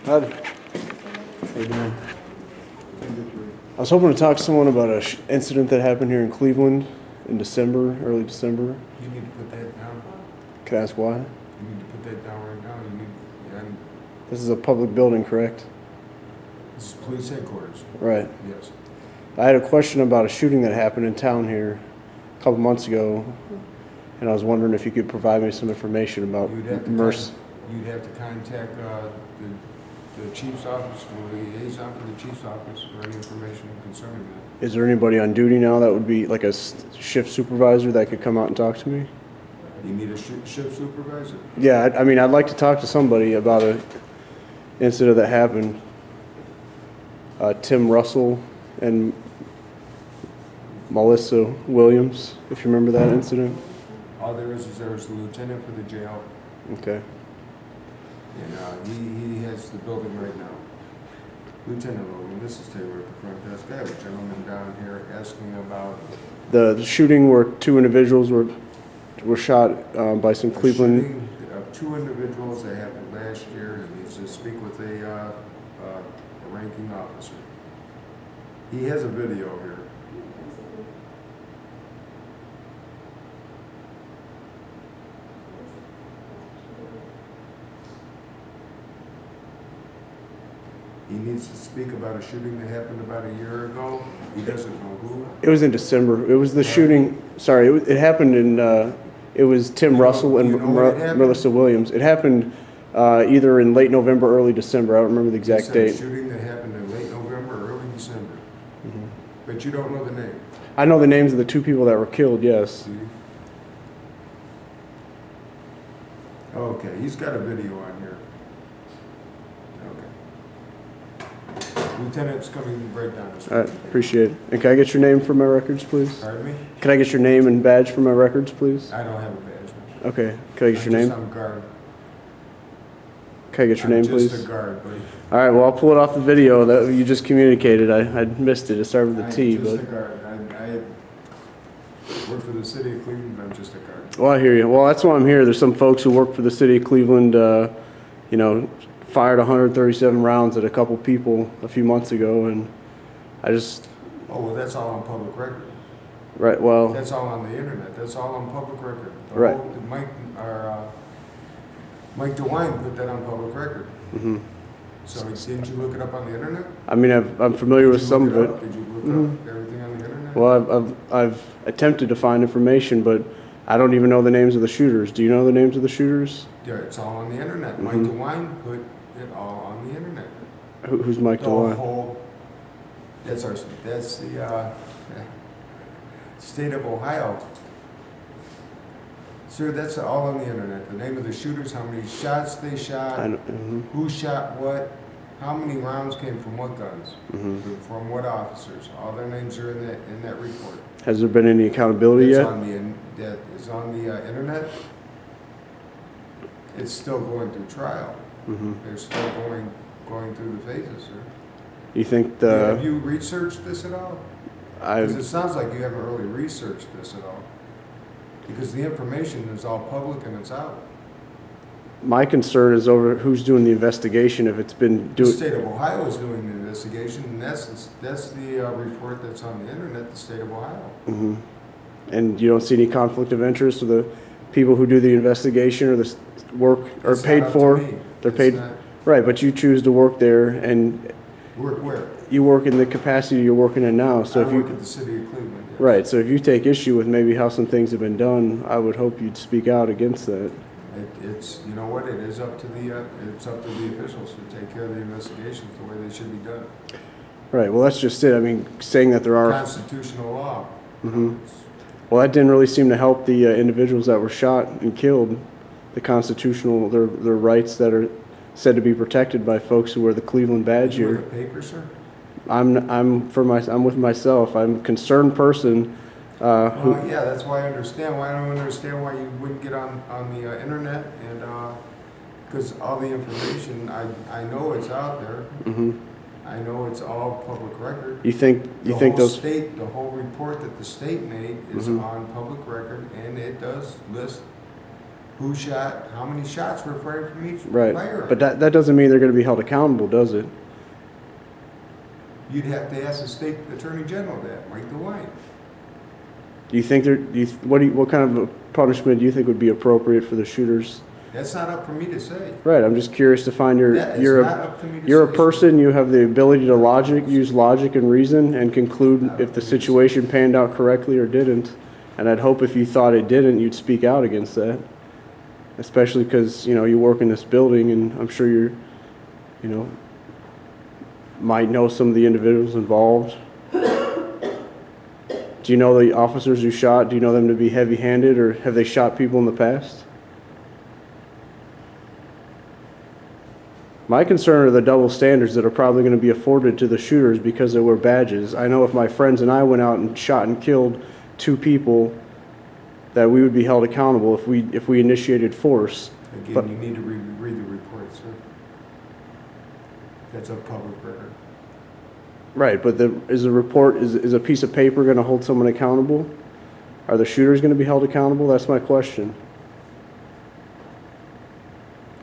How you doing? I was hoping to talk to someone about an incident that happened here in Cleveland in December, early December. You need to put that down. Can I ask why? You need to put that down right now. This is a public building, correct? This is police headquarters. Right. Yes. I had a question about a shooting that happened in town here a couple months ago, and I was wondering if you could provide me some information about You'd have to contact the chief's office, the liaison for the chief's office, for any information concerning that. Is there anybody on duty now that would be like a shift supervisor that could come out and talk to me? You need a shift supervisor? Yeah, I mean, I'd like to talk to somebody about an incident that happened. Tim Russell and Melissa Williams, if you remember that incident. All there is the lieutenant for the jail. Okay. And he has the building right now. Lieutenant Logan, this is Taylor at the front desk. I have a gentleman down here asking about The shooting where two individuals were shot by some Cleveland. shooting of two individuals that happened last year. He needs to speak with a ranking officer. He has a video here. He needs to speak about a shooting that happened about a year ago. He doesn't know who. It was in December. It was the shooting. Sorry, it happened in. It was Tim Russell and Melissa Williams. It happened either in late November, early December. I don't remember the exact date. A shooting that happened in late November, early December. Mm-hmm. But you don't know the name. I know the names of the two people that were killed. Yes. See? Okay, he's got a video on here. Lieutenant's coming right down the street. All right, appreciate it. And can I get your name for my records, please? Pardon me? Can I get your name and badge for my records, please? I don't have a badge. Okay. Can I get your name? I'm guard. Can I get your name, please? Just a guard, buddy. All right. Well, I'll pull it off the video that you just communicated. I missed it. It started with a T, I'm just but. a guard. I work for the city of Cleveland, but I'm just a guard. Well, I hear you. Well, that's why I'm here. There's some folks who work for the city of Cleveland, fired 137 rounds at a couple people a few months ago, and I just... Oh, well, that's all on public record. Right, well... That's all on the internet. That's all on public record. Right. Mike DeWine put that on public record. Mm-hmm. So didn't you look it up on the internet? I mean, I'm familiar with some of it. Did you look up everything on the internet? Well, I've attempted to find information, but I don't even know the names of the shooters. Do you know the names of the shooters? Yeah, it's all on the internet. Mm-hmm. Mike DeWine put it all on the internet. Who's Mike DeWine? That's the state of Ohio. Sir, that's all on the internet. The name of the shooters, how many shots they shot, who shot what, how many rounds came from what guns, from what officers. All their names are in that report. Has there been any accountability yet? That is on the internet. It's still going through trial. They're still going through the phases, sir. You think have you researched this at all? Because it sounds like you haven't really researched this at all. Because the information is all public and it's out. My concern is over who's doing the investigation. If it's been The state of Ohio is doing the investigation, and that's the report that's on the internet. The state of Ohio. And you don't see any conflict of interest with the people who do the investigation or the work are paid for? They're paid, right? But you choose to work there, and work where? You work in the capacity you're working in now. So I work at the city of Cleveland. Yes. Right. So if you take issue with maybe how some things have been done, I would hope you'd speak out against that. It's you know what? It is up to the officials to take care of the investigations the way they should be done. Right. Well, that's just it. I mean, saying that there are constitutional law. Well, that didn't really seem to help the individuals that were shot and killed. The constitutional, their rights that are said to be protected by folks who wear the Cleveland badge here. You wear the paper, sir? I'm with myself. I'm a concerned person. Yeah, that's why I don't understand why you wouldn't get on the internet, and because all the information I know it's out there. I know it's all public record. You think the whole report that the state made is on public record, and it does list who shot, how many shots were fired from each Right. firearm. But that doesn't mean they're going to be held accountable, does it? You'd have to ask the state attorney general that, Mike DeWine. Do you think what kind of a punishment do you think would be appropriate for the shooters? That's not up for me to say. Right. I'm just curious to find That is you're not up to me to a say. person. You have the ability to use logic and reason and conclude if the situation panned out correctly or didn't. And I'd hope if you thought it didn't, you'd speak out against that. Especially because you work in this building, and I'm sure you might know some of the individuals involved. Do you know the officers who shot? Do you know them to be heavy-handed, or have they shot people in the past? My concern are the double standards that are probably going to be afforded to the shooters because they wear badges. I know if my friends and I went out and shot and killed 2 people, that we would be held accountable if we initiated force. Again, But you need to read the report, sir. That's a public record. right, but is a piece of paper going to hold someone accountable? Are the shooters going to be held accountable? That's my question.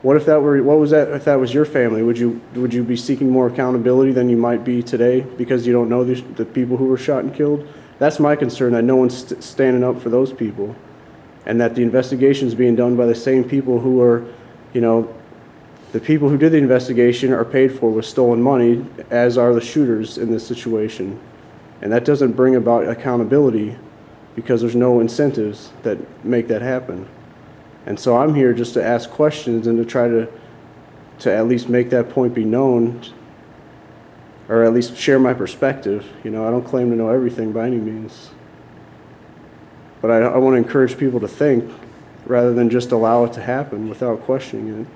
If that was your family? Would you be seeking more accountability than you might be today because you don't know the people who were shot and killed? That's my concern, that no one's standing up for those people, and that the investigation is being done by the same people who are, the people who did the investigation are paid for with stolen money, as are the shooters in this situation. And that doesn't bring about accountability because there's no incentives that make that happen. And so I'm here just to ask questions and to try to at least make that point be known, or at least share my perspective. I don't claim to know everything by any means. But I want to encourage people to think rather than just allow it to happen without questioning it.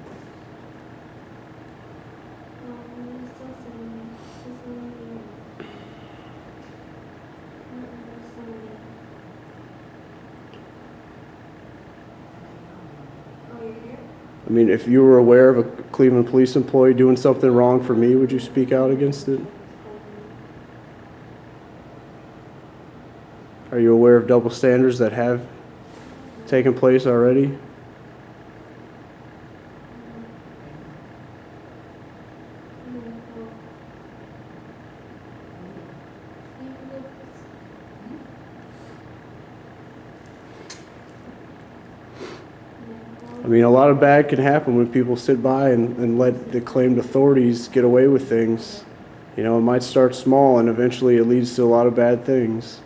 I mean, if you were aware of a Cleveland police employee doing something wrong for me, would you speak out against it? Are you aware of double standards that have taken place already? I mean, a lot of bad can happen when people sit by and let the claimed authorities get away with things. It might start small and eventually it leads to a lot of bad things.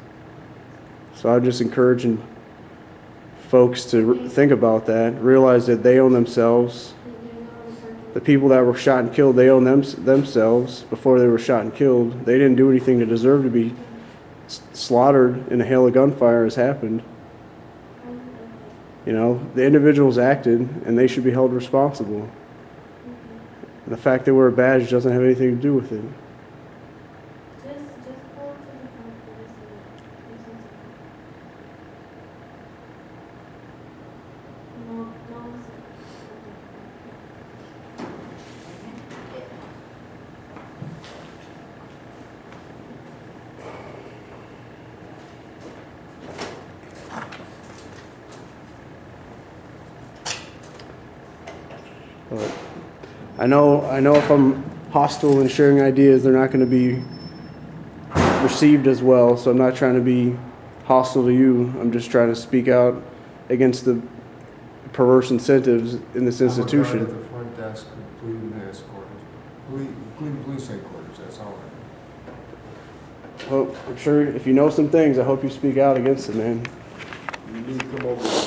So I'm just encouraging folks to think about that, realize that they own themselves. The people that were shot and killed, they own themselves before they were shot and killed. They didn't do anything to deserve to be slaughtered in a hail of gunfire as happened. The individuals acted, and they should be held responsible. And the fact they wear a badge doesn't have anything to do with it. But I know if I'm hostile and sharing ideas, they're not going to be received as well. So I'm not trying to be hostile to you. I'm just trying to speak out against the perverse incentives in this institution. I'm at the front desk of Cleveland Police Headquarters. That's all. Well, I'm sure if you know some things, I hope you speak out against it, man. You need to come over here.